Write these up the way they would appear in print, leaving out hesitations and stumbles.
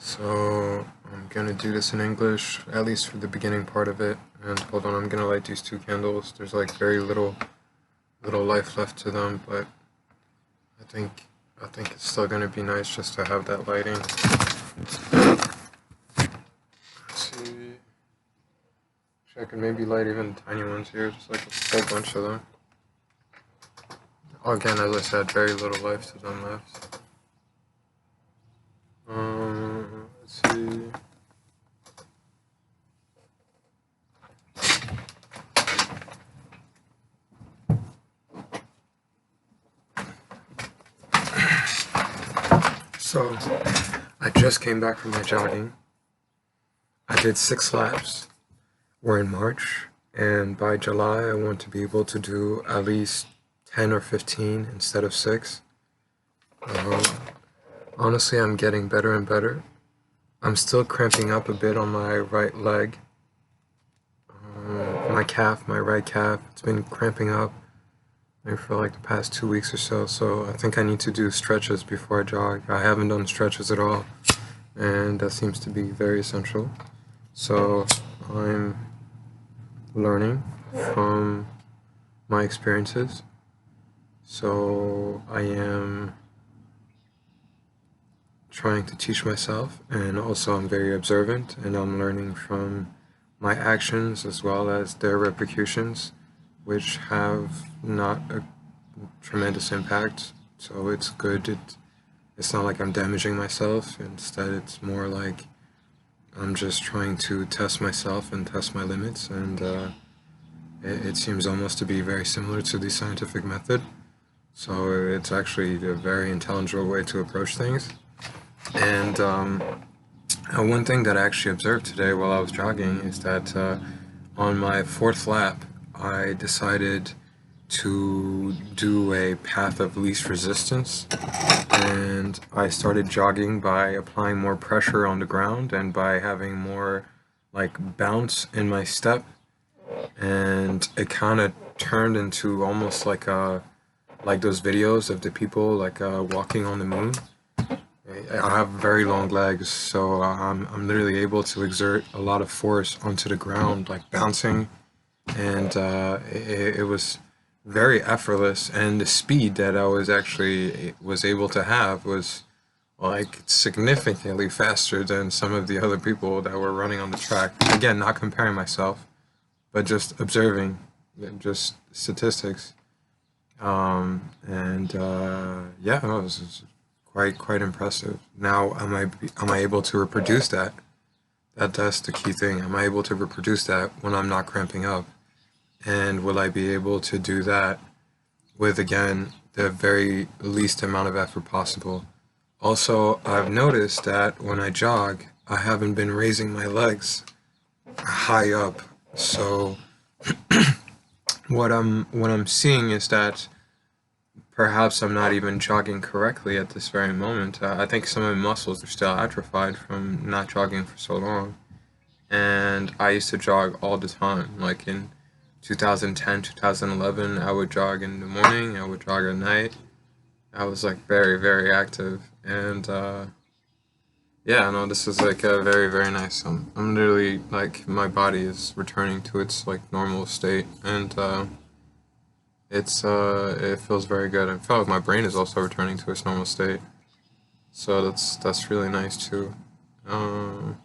So I'm gonna do this in English, at least for the beginning part of it. And hold on, I'm gonna light these two candles. There's like very little life left to them, but I think I think it's still gonna be nice just to have that lighting. Let's see. I can maybe light even tiny ones here, just like a whole bunch of them. Again, as I said, very little life to them left. Let's see. So, I just came back from my jogging. I did 6 laps. We're in March, and by July I want to be able to do at least 10 or 15 instead of 6. Um, Honestly, I'm getting better and better. I'm still cramping up a bit on my right leg. My right calf, it's been cramping up maybe for like the past 2 weeks or so, so I think I need to do stretches before I jog. I haven't done stretches at all, and that seems to be very essential. So I'm learning from my experiences. So I am trying to teach myself, and also I'm very observant, and I'm learning from my actions as well as their repercussions, which have not a tremendous impact. So it's good. It's not like I'm damaging myself. Instead, it's more like I'm just trying to test myself and test my limits, and it seems almost to be very similar to the scientific method. So it's actually a very intelligible way to approach things. And one thing that I actually observed today while I was jogging is that on my 4th lap, I decided to do a path of least resistance, and I started jogging by applying more pressure on the ground and by having more like bounce in my step, and it kind of turned into almost like those videos of the people like walking on the moon. I have very long legs, so I'm literally able to exert a lot of force onto the ground, like bouncing, and it was very effortless. And the speed that I was able to have was like significantly faster than some of the other people that were running on the track. Again, not comparing myself, but just observing, just statistics. And yeah, no, it was quite impressive. Now, am I able to reproduce that? That's the key thing. Am I able to reproduce that when I'm not cramping up? And will I be able to do that with, again, the very least amount of effort possible? Also, I've noticed that when I jog, I haven't been raising my legs high up. So what I'm seeing is that perhaps I'm not even jogging correctly at this very moment. I think some of my muscles are still atrophied from not jogging for so long. And I used to jog all the time. Like in 2010, 2011, I would jog in the morning, I would jog at night. I was like very active. And yeah, no, this is like a very nice. I'm literally like my body is returning to its like normal state, and it feels very good. I feel like my brain is also returning to its normal state, so that's really nice too. Um,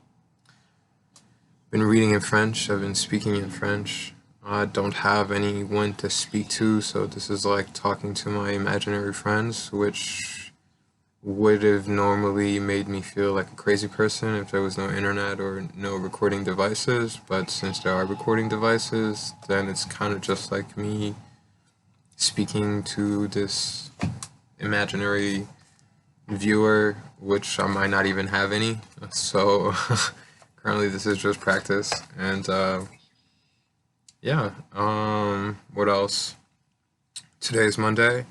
been reading in French. I've been speaking in French. I don't have anyone to speak to, so this is like talking to my imaginary friends, which would have normally made me feel like a crazy person if there was no internet or no recording devices. But since there are recording devices, then it's kind of just like me speaking to this imaginary viewer, which I might not even have any. So currently this is just practice. And yeah, what else? Today is Monday.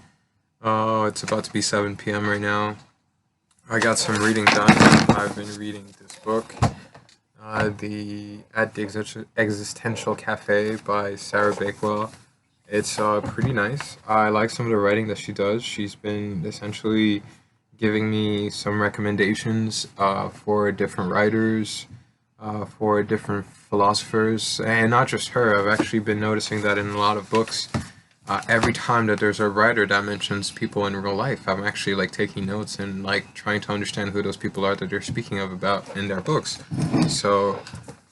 Oh, it's about to be 7 p.m. right now. I got some reading done. I've been reading this book, the At the Existential Cafe by Sarah Bakewell. It's pretty nice. I like some of the writing that she does. She's been essentially giving me some recommendations for different writers, for different philosophers, and not just her. I've actually been noticing that in a lot of books, every time that there's a writer that mentions people in real life, I'm actually like taking notes and like trying to understand who those people are that they're speaking of about in their books. So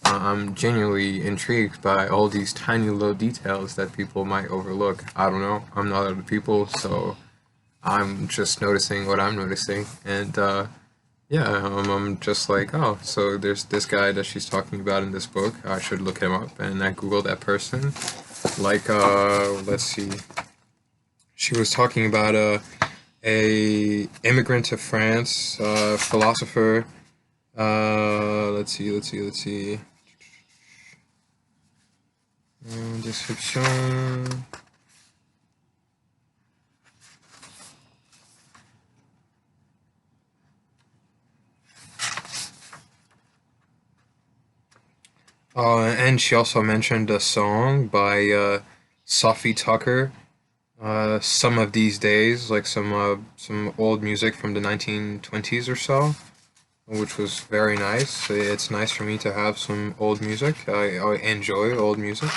I'm genuinely intrigued by all these tiny little details that people might overlook. I don't know. I'm not other people, so I'm just noticing what I'm noticing, and yeah, I'm just like, oh, so there's this guy that she's talking about in this book. I should look him up, and I Googled that person. Like, let's see, she was talking about a immigrant to France, philosopher. Let's see. Description. And she also mentioned a song by Sophie Tucker. Some of these days, like some old music from the 1920s or so, which was very nice. It's nice for me to have some old music. I enjoy old music.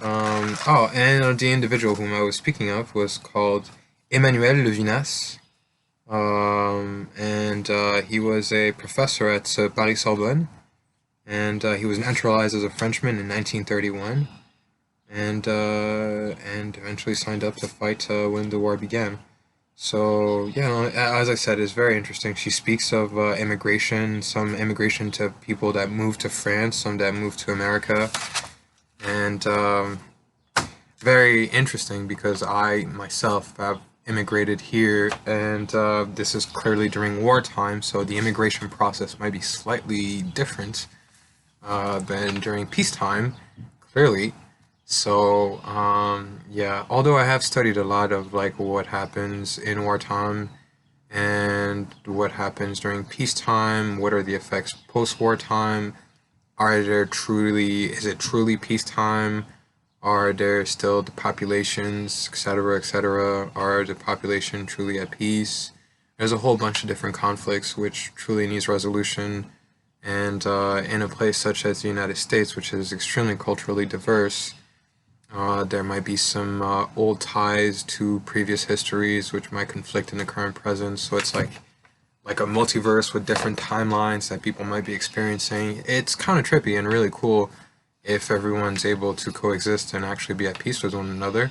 Oh, and the individual whom I was speaking of was called Emmanuel Levinas. And he was a professor at Paris Sorbonne, and he was naturalized as a Frenchman in 1931, and eventually signed up to fight when the war began. So yeah, no, as I said, it's very interesting. She speaks of immigration, some immigration to people that moved to France, some that moved to America, and very interesting because I myself have immigrated here, and this is clearly during wartime, so the immigration process might be slightly different than during peacetime, clearly. So, yeah, although I have studied a lot of like what happens in wartime and what happens during peacetime, what are the effects post-war time, is it truly peacetime? Are there still the populations, etc., etc.? Are the population truly at peace? There's a whole bunch of different conflicts which truly needs resolution. And in a place such as the United States, which is extremely culturally diverse, there might be some old ties to previous histories which might conflict in the current present. So it's like a multiverse with different timelines that people might be experiencing. It's kind of trippy and really cool if everyone's able to coexist and actually be at peace with one another.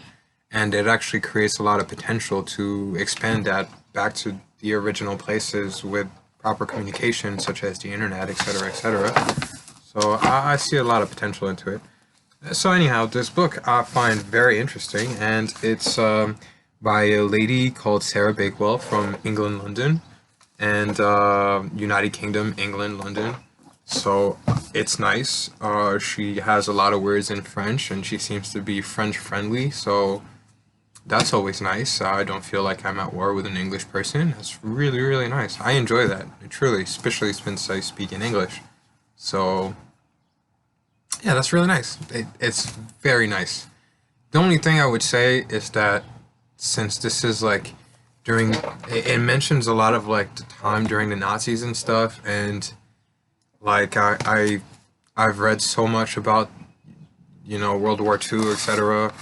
And it actually creates a lot of potential to expand that back to the original places with proper communication, such as the internet, etc., etc. So I see a lot of potential into it. So anyhow, this book I find very interesting, and it's by a lady called Sarah Bakewell from England, London, and United Kingdom, England, London. So it's nice. She has a lot of words in French, and she seems to be French friendly. So that's always nice. I don't feel like I'm at war with an English person. That's really, really nice. I enjoy that, truly, especially since I speak in English. So yeah, that's really nice. It's very nice. The only thing I would say is that since this is like during, it mentions a lot of like the time during the Nazis and stuff, and like I've read so much about World War II, etc.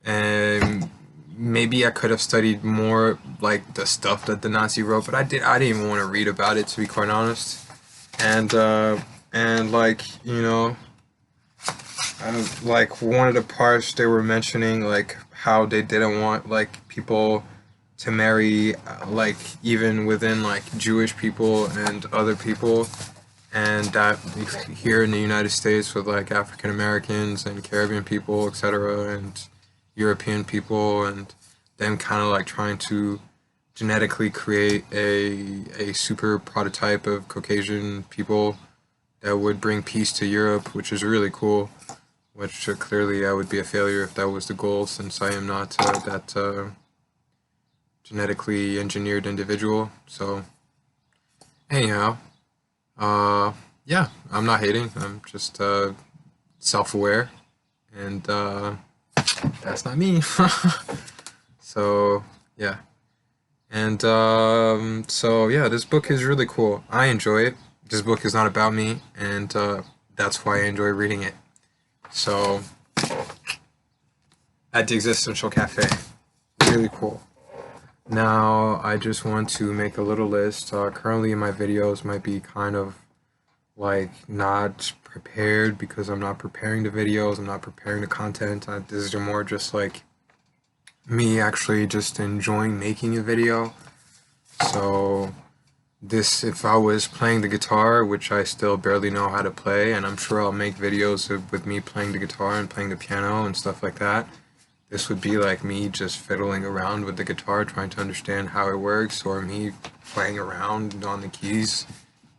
And maybe I could have studied more like the stuff that the Nazi wrote, but I didn't even want to read about it, to be quite honest. And like like one of the parts they were mentioning like how they didn't want like people to marry like even within like Jewish people and other people, and that here in the United States with like African Americans and Caribbean people, etc., and European people, and them kind of like trying to genetically create a super prototype of Caucasian people that would bring peace to Europe, which is really cool. Which clearly I would be a failure if that was the goal, since I am not that genetically engineered individual. So anyhow, uh, yeah, I'm not hating. I'm just self-aware, and that's not me. So yeah. And so yeah, this book is really cool. I enjoy it. This book is not about me, and that's why I enjoy reading it. So, at the Existential Cafe, really cool. Now, I just want to make a little list. Currently, my videos might be kind of like not prepared because I'm not preparing the videos, I'm not preparing the content. This is more just like me actually just enjoying making a video. So this, if I was playing the guitar, which I still barely know how to play, and I'm sure I'll make videos with me playing the guitar and playing the piano and stuff like that. This would be like me just fiddling around with the guitar, trying to understand how it works, or me playing around on the keys,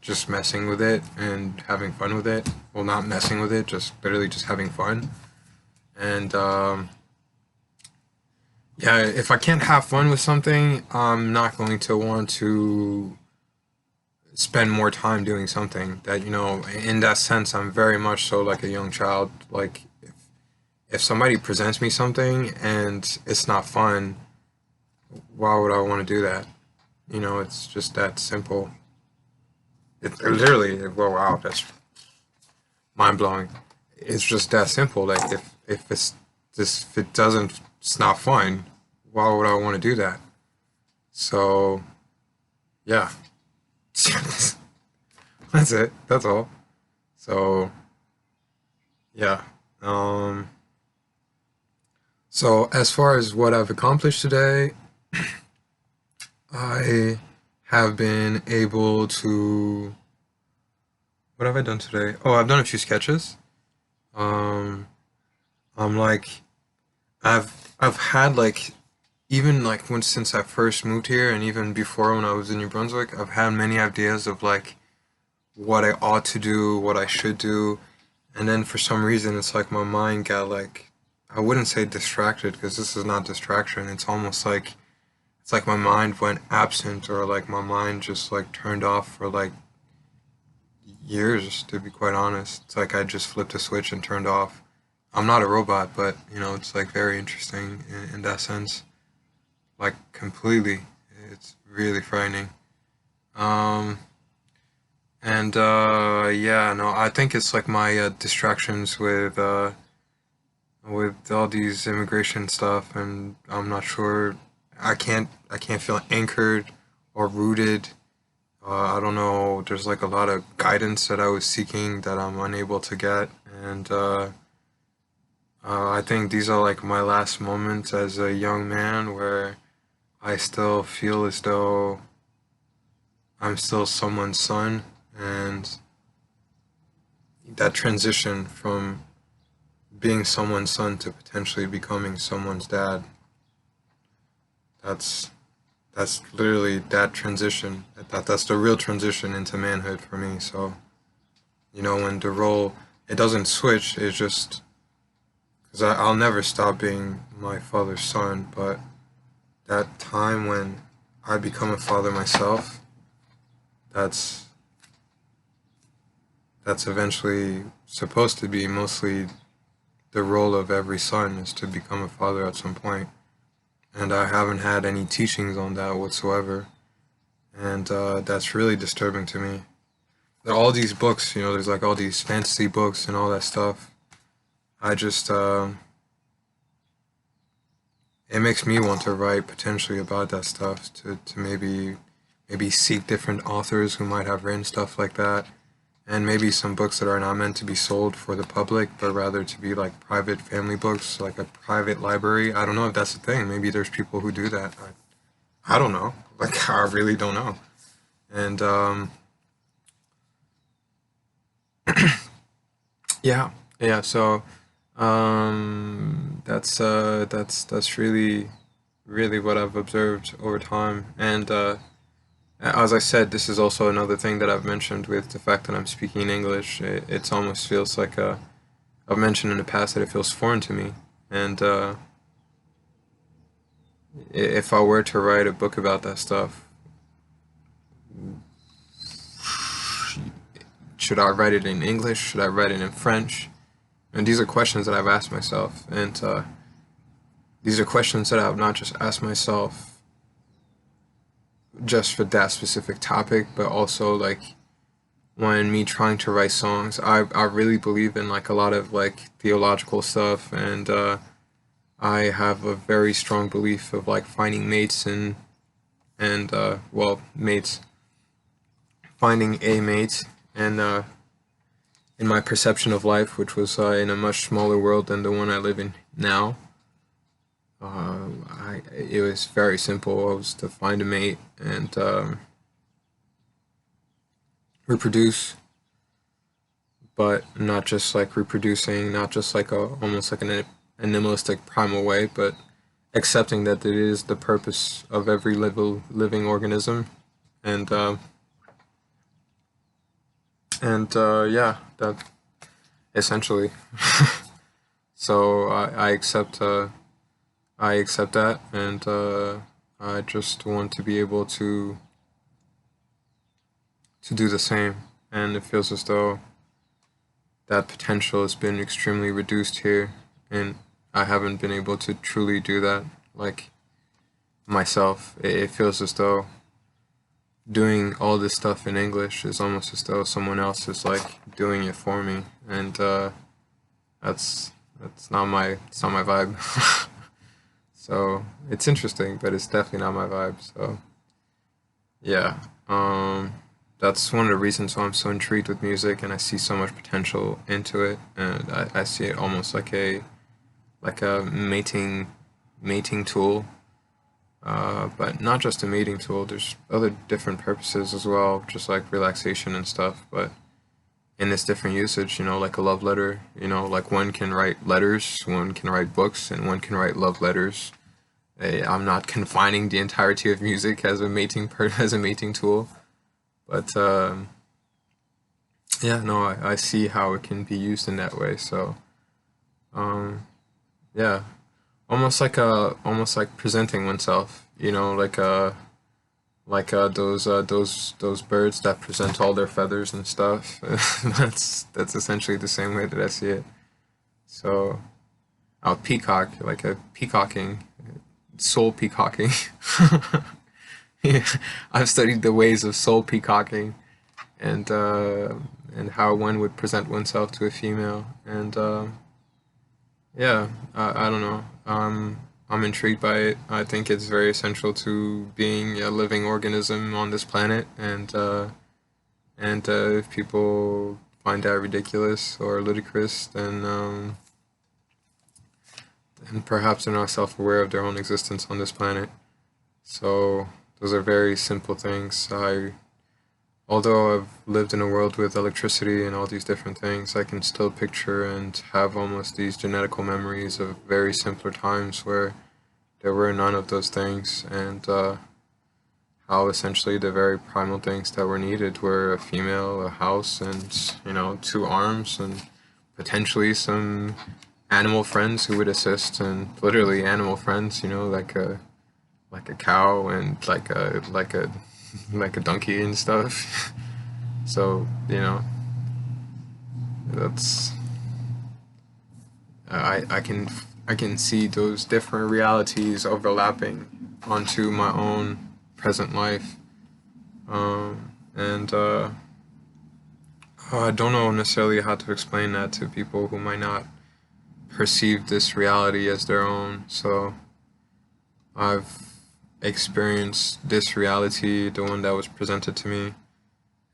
just messing with it and having fun with it. Well, not messing with it, just literally just having fun. And yeah, if I can't have fun with something, I'm not going to want to spend more time doing something that, in that sense, I'm very much so like a young child. Like, if somebody presents me something and it's not fun, why would I want to do that? It's just that simple. It literally, well, wow, that's mind blowing. It's just that simple. Like, if it's this, if it doesn't, it's not fun. Why would I want to do that? So, yeah, that's it. That's all. So, yeah. Um, so as far as what I've accomplished today, I have been able to. What have I done today? Oh, I've done a few sketches. Um, I'm like, I've had like, even like when since I first moved here, and even before when I was in New Brunswick, I've had many ideas of like what I ought to do, what I should do, and then for some reason it's like my mind got like, I wouldn't say distracted because this is not distraction. It's almost like it's like my mind went absent, or like my mind just like turned off for like years, to be quite honest. It's like I just flipped a switch and turned off. I'm not a robot, but it's like very interesting in that sense. Like completely. It's really frightening. Um, and yeah, no, I think it's like my distractions with all these immigration stuff, and I'm not sure. I can't feel anchored or rooted. I don't know. There's like a lot of guidance that I was seeking that I'm unable to get, and I think these are like my last moments as a young man where I still feel as though I'm still someone's son, and that transition from being someone's son to potentially becoming someone's dad, that's that's literally that transition. That's the real transition into manhood for me. So, when the role, it doesn't switch, it's just because I'll never stop being my father's son, but that time when I become a father myself, that's that's eventually supposed to be mostly the role of every son, is to become a father at some point. And I haven't had any teachings on that whatsoever, and that's really disturbing to me. All these books, there's like all these fantasy books and all that stuff. I just, it makes me want to write potentially about that stuff, to maybe seek different authors who might have written stuff like that, and maybe some books that are not meant to be sold for the public, but rather to be like private family books, like a private library. I don't know if that's a thing. Maybe there's people who do that. I don't know. Like, I really don't know. And yeah, yeah. So that's really what I've observed over time. And as I said, this is also another thing that I've mentioned with the fact that I'm speaking English. It almost feels like I've mentioned in the past that it feels foreign to me. And if I were to write a book about that stuff, should I write it in English? Should I write it in French? And these are questions that I've asked myself, and these are questions that I've not just asked myself just for that specific topic, but also like when me trying to write songs, I really believe in like a lot of like theological stuff, and I have a very strong belief of like finding mates and well, mates, finding a mate, and in my perception of life, which was in a much smaller world than the one I live in now. It was very simple. I was to find a mate and reproduce, but not just like reproducing, not just like a almost like an animalistic primal way, but accepting that it is the purpose of every living organism, and yeah, that essentially. So I accept that, and I just want to be able to do the same. And it feels as though that potential has been extremely reduced here, and I haven't been able to truly do that like myself. It feels as though doing all this stuff in English is almost as though someone else is like doing it for me, and that's it's not my vibe. So it's interesting, but it's definitely not my vibe. So yeah, that's one of the reasons why I'm so intrigued with music, and I see so much potential into it, and I see it almost like a mating tool, but not just a mating tool. There's other different purposes as well, just like relaxation and stuff. But in this different usage, like a love letter, like one can write letters, one can write books, and one can write love letters. I'm not confining the entirety of music as a as a mating tool, but yeah, no, I see how it can be used in that way. So um, yeah, almost like presenting oneself, like those birds that present all their feathers and stuff. That's essentially the same way that I see it. So peacock, like a peacocking, soul peacocking. Yeah, I've studied the ways of soul peacocking, and and how one would present oneself to a female, and yeah, I don't know. I'm intrigued by it. I think it's very essential to being a living organism on this planet, and if people find that ridiculous or ludicrous, then perhaps they're not self-aware of their own existence on this planet. So those are very simple things. Although I've lived in a world with electricity and all these different things, I can still picture and have almost these genetical memories of very simpler times where there were none of those things, and how essentially the very primal things that were needed were a female, a house, and two arms, and potentially some animal friends who would assist, and literally animal friends, like a cow and like a donkey and stuff. So that's I can see those different realities overlapping onto my own present life, and I don't know necessarily how to explain that to people who might not perceive this reality as their own. So I've experienced this reality, the one that was presented to me,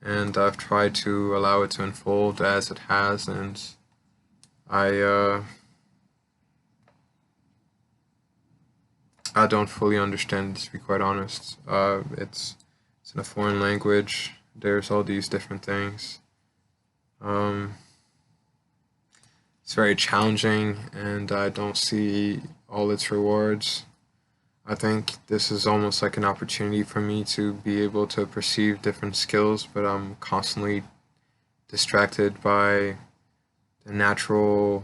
and I've tried to allow it to unfold as it has, and I uh, I don't fully understand, to be quite honest. It's in a foreign language. There's all these different things. Um, it's very challenging, and I don't see all its rewards. I think this is almost like an opportunity for me to be able to perceive different skills, but I'm constantly distracted by the natural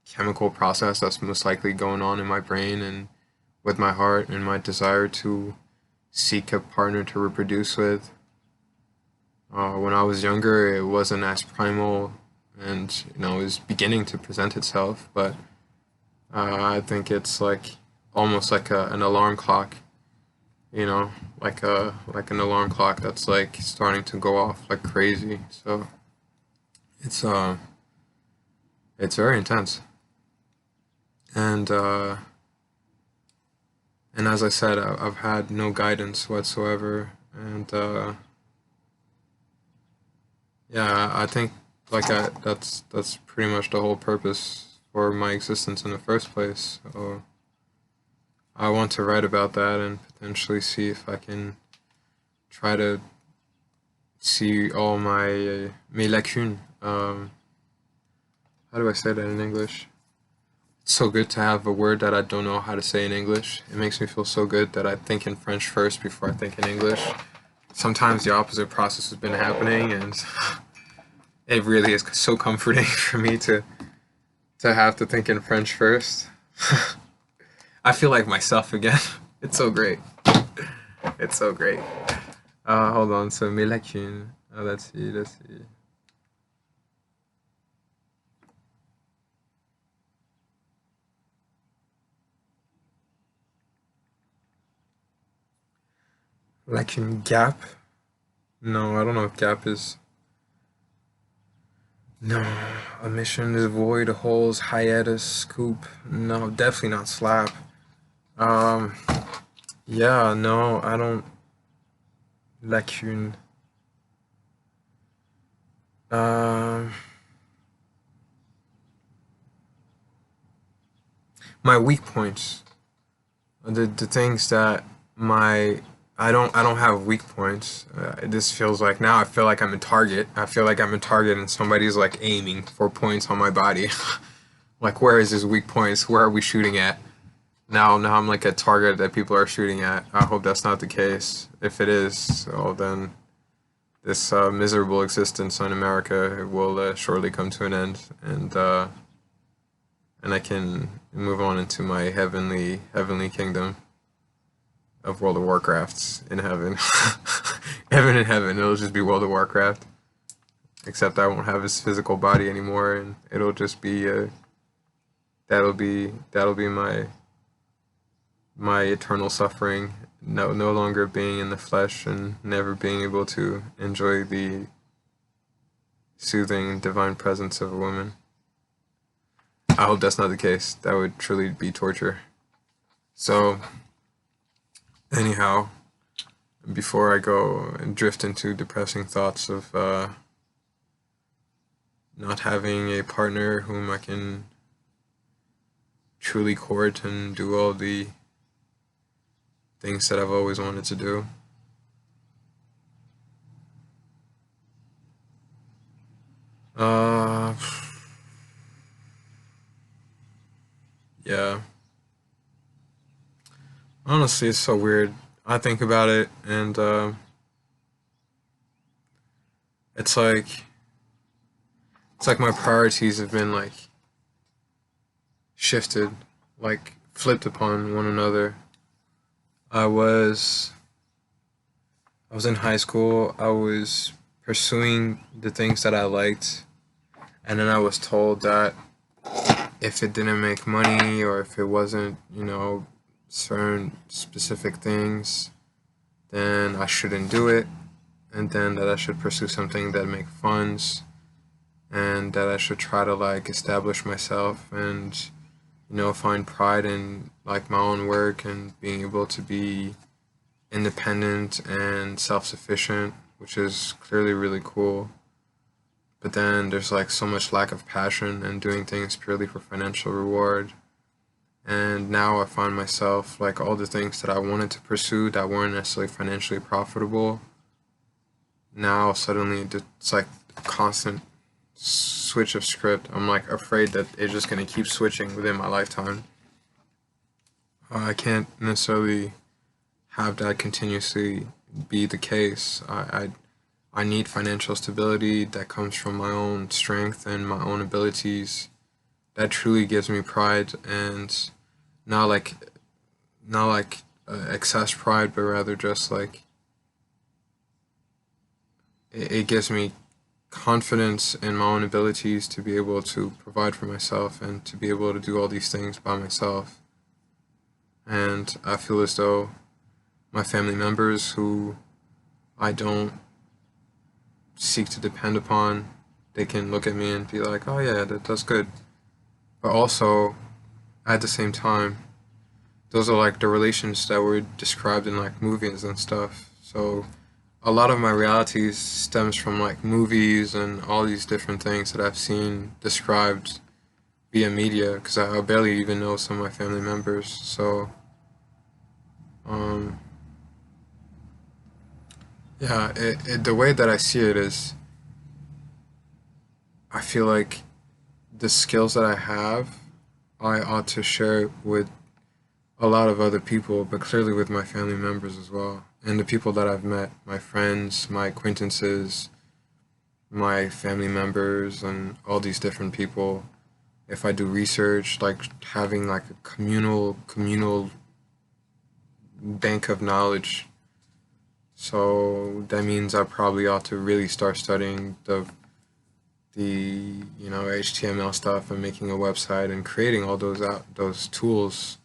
chemical process that's most likely going on in my brain and with my heart and my desire to seek a partner to reproduce with. When I was younger, it wasn't as primal, and it was beginning to present itself, but I think it's like almost like an alarm clock you know, like an alarm clock that's like starting to go off like crazy. So it's uh it's very intense. And and as I said, I've had no guidance whatsoever. And yeah, I think that's pretty much the whole purpose for my existence in the first place. So I want to write about that and potentially see if I can try to see all my mes lacunes. How do I say that in English? It's so good to have a word that I don't know how to say in English. It makes me feel so good that I think in French first before I think in English. Sometimes the opposite process has been happening, and it really is so comforting for me to have to think in French first. I feel like myself again. It's so great. It's so great. Hold on. So mes lacunes. Let's see. Let's see. Lacune gap. No, I don't know if gap is. No, omission is void, holes, hiatus, scoop. No, definitely not slap. Um, yeah, no, I don't. Lacune. Um, my weak points, the things that my I don't have weak points. This feels like now I feel like I'm a target. I feel like I'm a target and somebody's like aiming for points on my body. Like where is his weak points? Where are we shooting at? Now I'm like a target that people are shooting at. I hope that's not the case. If it is, well then this miserable existence on America will shortly come to an end, and I can move on into my heavenly kingdom of World of Warcrafts in heaven. Heaven in heaven. It'll just be World of Warcraft, except I won't have his physical body anymore, and it'll just be that'll be my eternal suffering. No longer being in the flesh and never being able to enjoy the soothing divine presence of a woman. I hope that's not the case. That would truly be torture. So, anyhow, before I go and drift into depressing thoughts of not having a partner whom I can truly court and do all the things that I've always wanted to do. Uh, yeah. Honestly, it's so weird. I think about it, and it's like it's like my priorities have been like shifted, like flipped upon one another. I was I was in high school. I was pursuing the things that I liked, and then I was told that if it didn't make money or if it wasn't, certain specific things, then I shouldn't do it, and then that I should pursue something that make funds, and that I should try to like establish myself and find pride in like my own work and being able to be independent and self-sufficient, which is clearly really cool. But then there's like so much lack of passion and doing things purely for financial reward. And now I find myself like all the things that I wanted to pursue that weren't necessarily financially profitable. Now suddenly it's like a constant switch of script. I'm like afraid that it's just gonna keep switching within my lifetime. I can't necessarily have that continuously be the case. I need financial stability that comes from my own strength and my own abilities. That truly gives me pride, and not like not like excess pride, but rather just like it gives me confidence in my own abilities to be able to provide for myself and to be able to do all these things by myself. And I feel as though my family members who I don't seek to depend upon, they can look at me and be like, oh yeah, that's good. But also, at the same time, those are like the relations that were described in like movies and stuff. So a lot of my reality stems from like movies and all these different things that I've seen described via media because I barely even know some of my family members. So um, yeah, the way that I see it is I feel like the skills that I have, I ought to share with a lot of other people, but clearly with my family members as well. And the people that I've met, my friends, my acquaintances, my family members, and all these different people. If I do research, like having like a communal bank of knowledge. So that means I probably ought to really start studying the HTML stuff and making a website and creating all those tools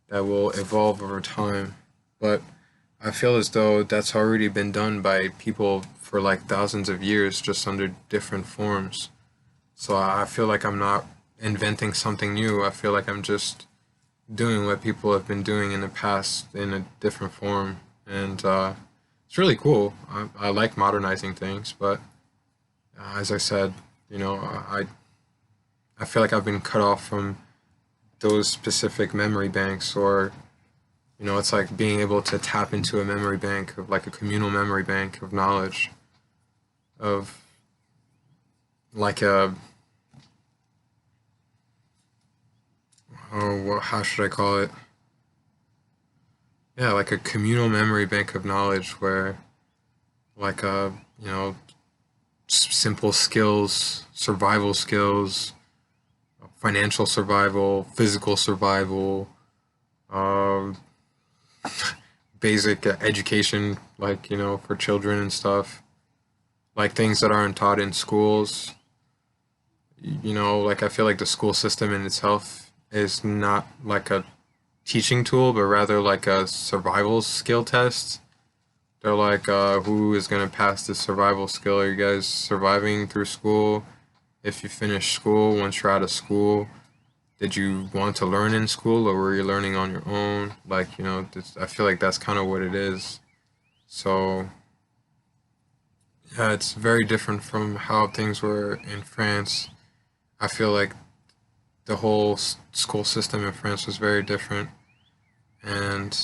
that will evolve over time. But I feel as though that's already been done by people for like thousands of years, just under different forms. So I feel like I'm not inventing something new. I feel like I'm just doing what people have been doing in the past in a different form. And it's really cool. I like modernizing things, but as I said, I feel like I've been cut off from those specific memory banks, or it's like being able to tap into a memory bank of like a communal memory bank of knowledge of like a how should I call it? Yeah, like a communal memory bank of knowledge where like simple skills, survival skills, financial survival, physical survival, um, basic education, like for children and stuff, like things that aren't taught in schools. Like I feel like the school system in itself is not like a teaching tool, but rather like a survival skill test. They're like, who is gonna pass this survival skill? Are you guys surviving through school? If you finish school, once you're out of school, did you want to learn in school or were you learning on your own? Like, I feel like that's kind of what it is. So, yeah, it's very different from how things were in France. I feel like the whole school system in France was very different. And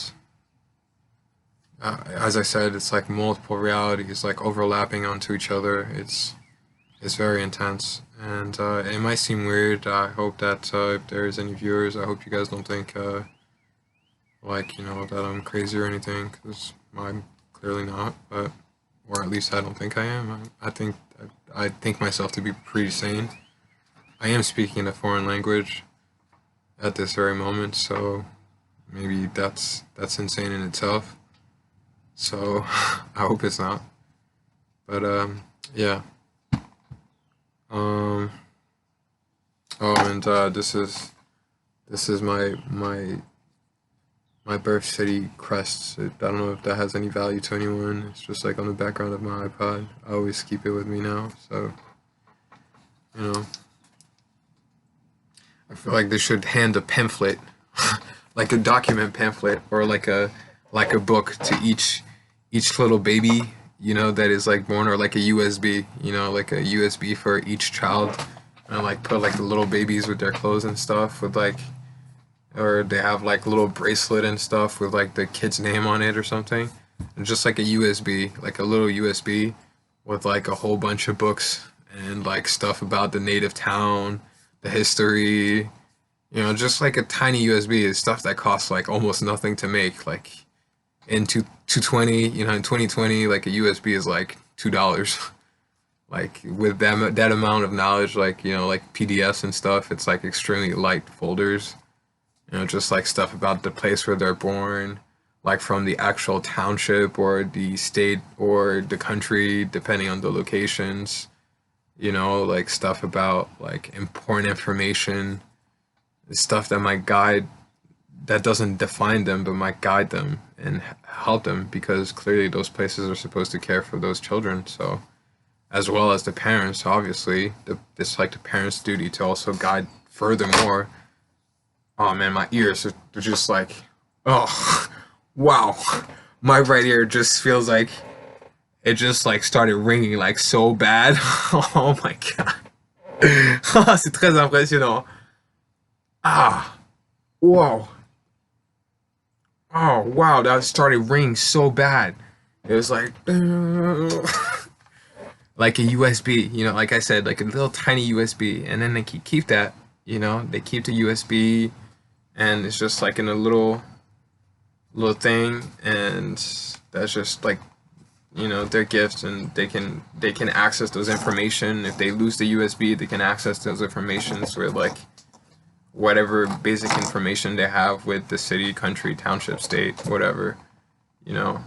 as I said, it's like multiple realities like overlapping onto each other. It's very intense, and it might seem weird. I hope that if there's any viewers, I hope you guys don't think like that I'm crazy or anything, because I'm clearly not. But or at least I don't think I am. I think myself to be pretty sane. I am speaking a foreign language at this very moment, so maybe that's insane in itself. So I hope it's not. But yeah. Um, oh, and this is my birth city crest. I don't know if that has any value to anyone. It's just like on the background of my iPod. I always keep it with me now. So you know, I feel like they should hand a pamphlet, like a document pamphlet, or like a book to each little baby, that is like born, or like a USB, like a USB for each child, and like put like the little babies with their clothes and stuff with like, or they have like little bracelet and stuff with like the kid's name on it or something, and just like a USB, like a little USB with like a whole bunch of books and like stuff about the native town, the history, just like a tiny USB is stuff that costs like almost nothing to make, like in 220, in 2020, like a USB is like $2. Like with that amount of knowledge, like like PDFs and stuff, it's like extremely light folders. Just like stuff about the place where they're born, like from the actual township or the state or the country, depending on the locations. Like stuff about like important information, stuff that might guide that doesn't define them, but might guide them and help them, because clearly those places are supposed to care for those children. So, as well as the parents, obviously, it's like the parents' duty to also guide furthermore. Oh man, my ears are just like, oh, wow. My right ear just feels like it just like started ringing like so bad. Oh my god. C'est très impressionnant. Ah, wow. Oh wow, that started ringing so bad. It was like like a USB, like I said, like a little tiny USB, and then they keep that, they keep the USB, and it's just like in a little thing, and that's just like their gifts, and they can access those information. If they lose the USB, they can access those informations with like whatever basic information they have with the city, country, township, state, whatever. You know,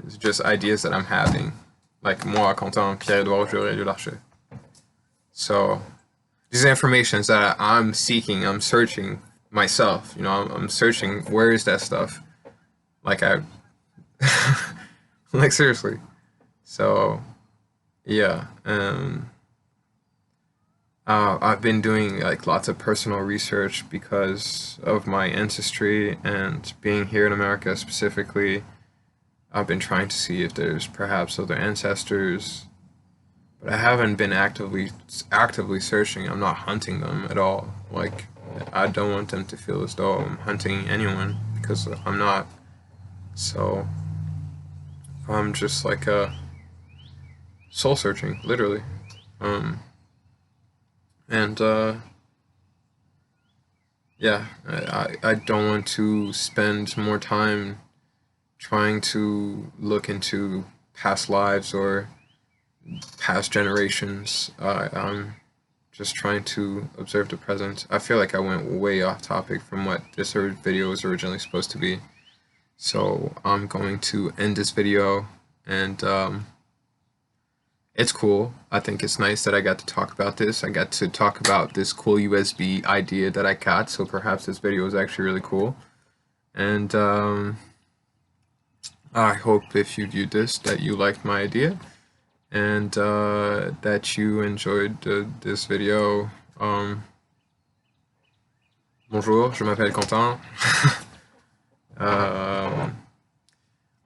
it's just ideas that I'm having, like moi, Quentin, Pierre-Edouard Juret de l'Arche. So these are informations that I'm seeking, I'm searching myself. I'm searching where is that stuff. Like I, like seriously. So yeah, I've been doing like lots of personal research because of my ancestry and being here in America specifically. I've been trying to see if there's perhaps other ancestors, but I haven't been actively searching. I'm not hunting them at all. Like I don't want them to feel as though I'm hunting anyone, because I'm not. So I'm just like soul searching, literally. Um, and yeah, I don't want to spend more time trying to look into past lives or past generations. I'm just trying to observe the present. I feel like I went way off topic from what this video was originally supposed to be. So I'm going to end this video, and it's cool. I think it's nice that I got to talk about this. I got to talk about this cool USB idea that I got, so perhaps this video is actually really cool. And I hope if you viewed this that you liked my idea, and that you enjoyed this video. Bonjour, je m'appelle Quentin.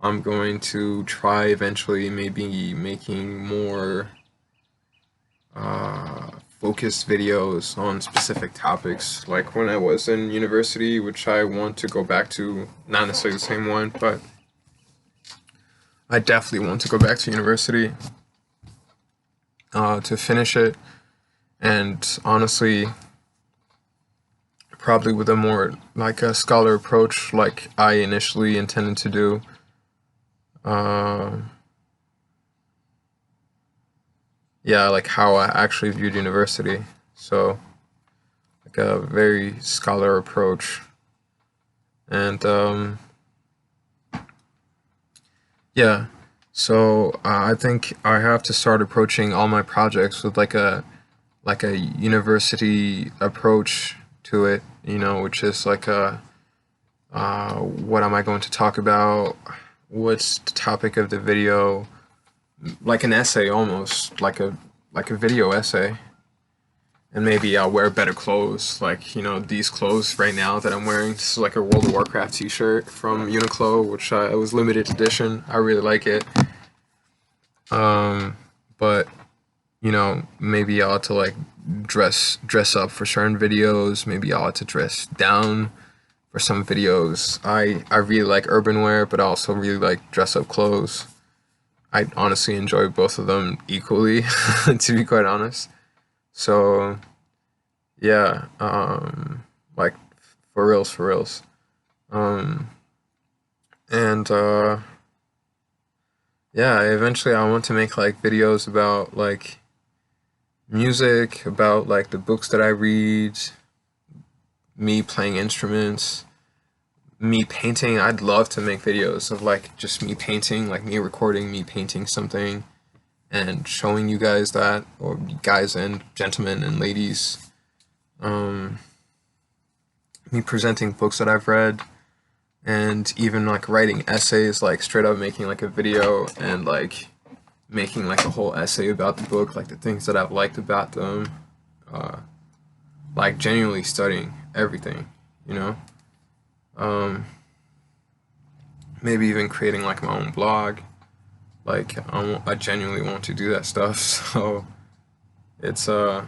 I'm going to try eventually maybe making more focused videos on specific topics, like when I was in university, which I want to go back to. Not necessarily the same one, but I definitely want to go back to university to finish it, and honestly, probably with a more like a scholar approach, like I initially intended to do. Yeah, like how I actually viewed university. So, like a very scholar approach. And yeah, so I think I have to start approaching all my projects with like a university approach to it, which is like what am I going to talk about? What's the topic of the video? Like an essay, almost like a video essay. And maybe I'll wear better clothes, like these clothes right now that I'm wearing. This is like a World of Warcraft t-shirt from Uniqlo, which it was limited edition. I really like it. But maybe I ought to like dress up for certain videos. Maybe I ought to dress down for some videos. I really like urban wear, but I also really like dress up clothes. I honestly enjoy both of them equally, to be quite honest. So yeah, like for reals, for reals. Um, and yeah, eventually I want to make like videos about like music, about like the books that I read, me playing instruments, me painting. I'd love to make videos of like just me painting, like me recording me painting something and showing you guys that, or guys and gentlemen and ladies. Um, me presenting books that I've read, and even like writing essays, like straight up making like a video and like making like a whole essay about the book, like the things that I've liked about them, uh, like genuinely studying everything, you know. Um, Maybe even creating like my own blog. Like I genuinely want to do that stuff. So it's uh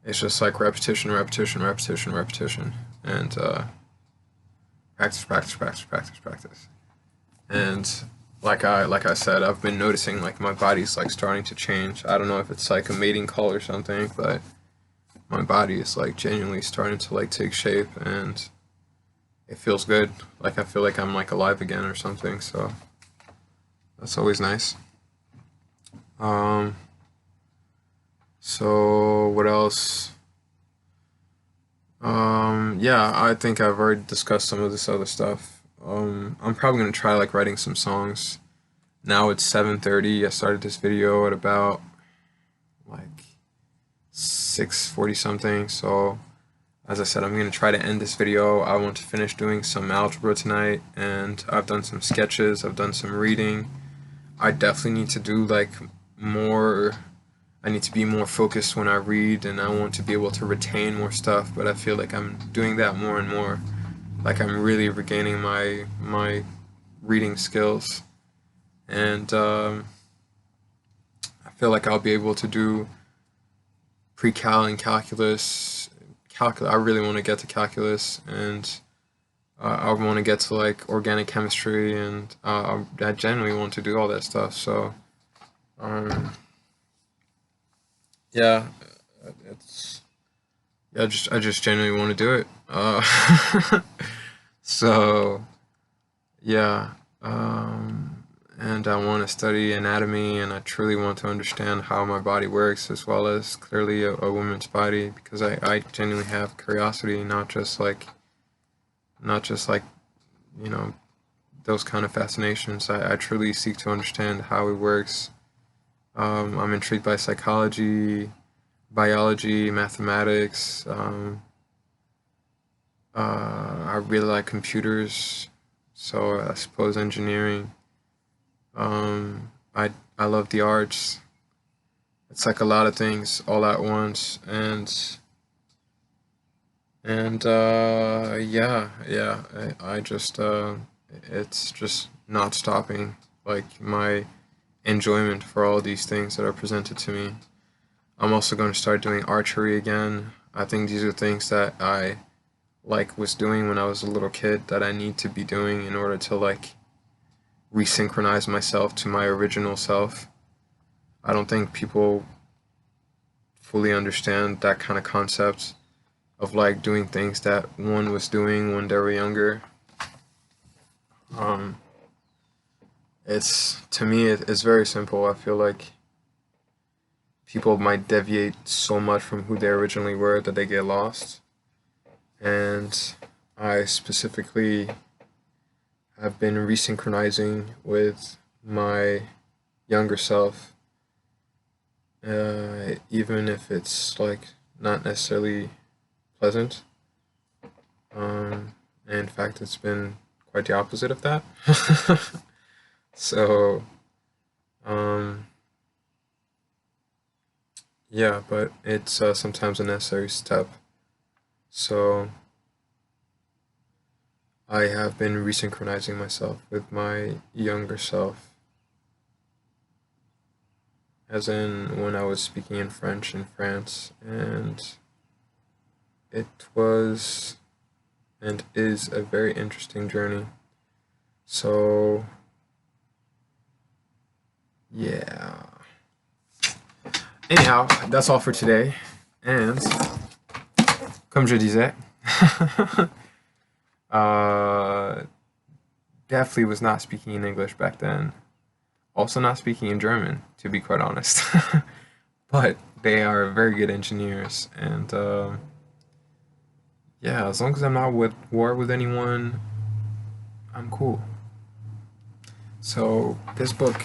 it's just like repetition, repetition, repetition, repetition, and practice, practice, practice, practice, practice. And like I said, I've been noticing like my body's like starting to change. I don't know if it's like a mating call or something, but my body is like genuinely starting to like take shape, and it feels good. Like I feel like I'm like alive again or something. So that's always nice. Um, so what else? Yeah, I think I've already discussed some of this other stuff. I'm probably gonna try like writing some songs. Now it's 7:30. I started this video at about like 6:40 something. So as I said, I'm gonna try to end this video. I want to finish doing some algebra tonight, and I've done some sketches. I've done some reading. I definitely need to do like more. I need to be more focused when I read, and I want to be able to retain more stuff, but I feel like I'm doing that more and more. Like I'm really regaining my reading skills, and I feel like I'll be able to do pre-cal and calculus. I really want to get to calculus, and I want to get to like organic chemistry, and I genuinely want to do all that stuff. So um, yeah, it's I just genuinely want to do it. So yeah, and I want to study anatomy, and I truly want to understand how my body works, as well as clearly a woman's body, because I genuinely have curiosity, not just like you know those kind of fascinations. I truly seek to understand how it works. I'm intrigued by psychology, biology, mathematics. I really like computers, so I suppose engineering. I love the arts. It's like a lot of things all at once, and yeah, I just it's just not stopping. Like my enjoyment for all these things that are presented to me. I'm also going to start doing archery again. I think these are things that I like was doing when I was a little kid that I need to be doing in order to like resynchronize myself to my original self. I don't think people fully understand that kind of concept of like doing things that one was doing when they were younger. Um, it's to me it's very simple. I feel like people might deviate so much from who they originally were that they get lost. And I specifically have been resynchronizing with my younger self, even if it's like not necessarily pleasant. And in fact, it's been quite the opposite of that. So, um, yeah, but it's sometimes a necessary step. So, I have been resynchronizing myself with my younger self, as in when I was speaking in French in France, and it was and is a very interesting journey. So, yeah. Anyhow, that's all for today. And, comme je disais, uh, definitely was not speaking in English back then. Also, not speaking in German, to be quite honest. But they are very good engineers, and yeah, as long as I'm not with war with anyone, I'm cool. So this book,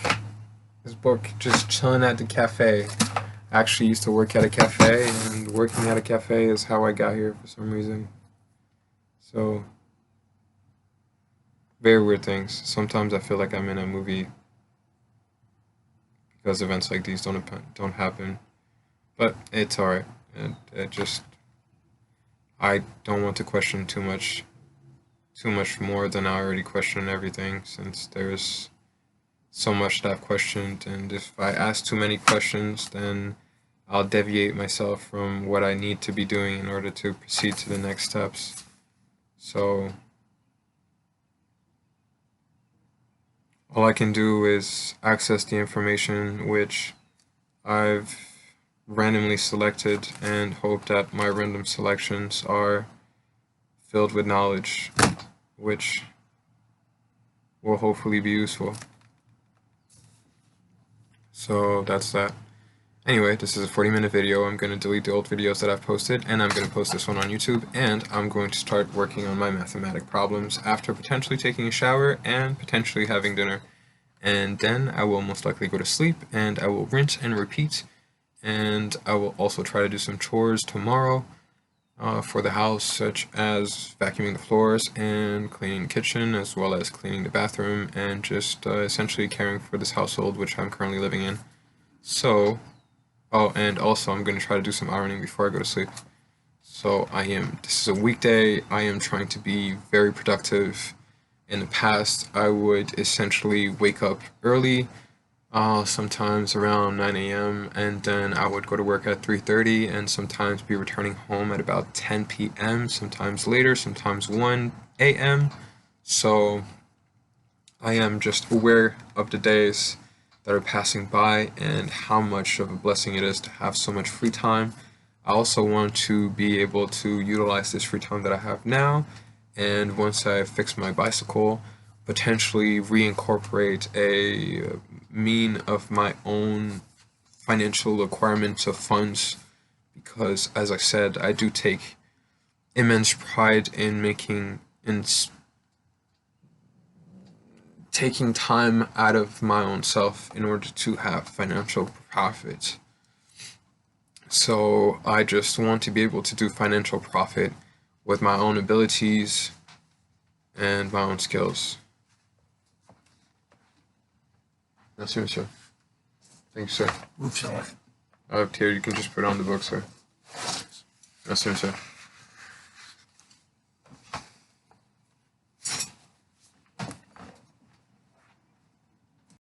just chilling at the cafe actually used to work at a cafe, and working at a cafe is how I got here for some reason. So, very weird things. Sometimes I feel like I'm in a movie because events like these don't happen. But it's alright. It just I don't want to question too much more than I already question everything, since there's so much that I've questioned, and if I ask too many questions, then I'll deviate myself from what I need to be doing in order to proceed to the next steps. So all I can do is access the information which I've randomly selected and hope that my random selections are filled with knowledge, which will hopefully be useful. So that's that. Anyway, this is a 40-minute video. I'm going to delete the old videos that I've posted, and I'm going to post this one on YouTube, and I'm going to start working on my mathematic problems after potentially taking a shower and potentially having dinner. And then I will most likely go to sleep, and I will rinse and repeat, and I will also try to do some chores tomorrow for the house, such as vacuuming the floors and cleaning the kitchen, as well as cleaning the bathroom, and just essentially caring for this household which I'm currently living in. So, oh, and also I'm going to try to do some ironing before I go to sleep. So this is a weekday, I am trying to be very productive. In the past, I would essentially wake up early, sometimes around 9 a.m., and then I would go to work at 3:30, and sometimes be returning home at about 10 p.m., sometimes later, sometimes 1 a.m. So I am just aware of the days that are passing by and how much of a blessing it is to have so much free time. I also want to be able to utilize this free time that I have now, and once I fix my bicycle, potentially reincorporate a mean of my own financial requirements of funds, because as I said, I do take immense pride in taking time out of my own self in order to have financial profit. So I just want to be able to do financial profit with my own abilities and my own skills. Merci, monsieur. Thank you, sir. Move, sir. Up here, you can just put on the book, sir. Merci, monsieur.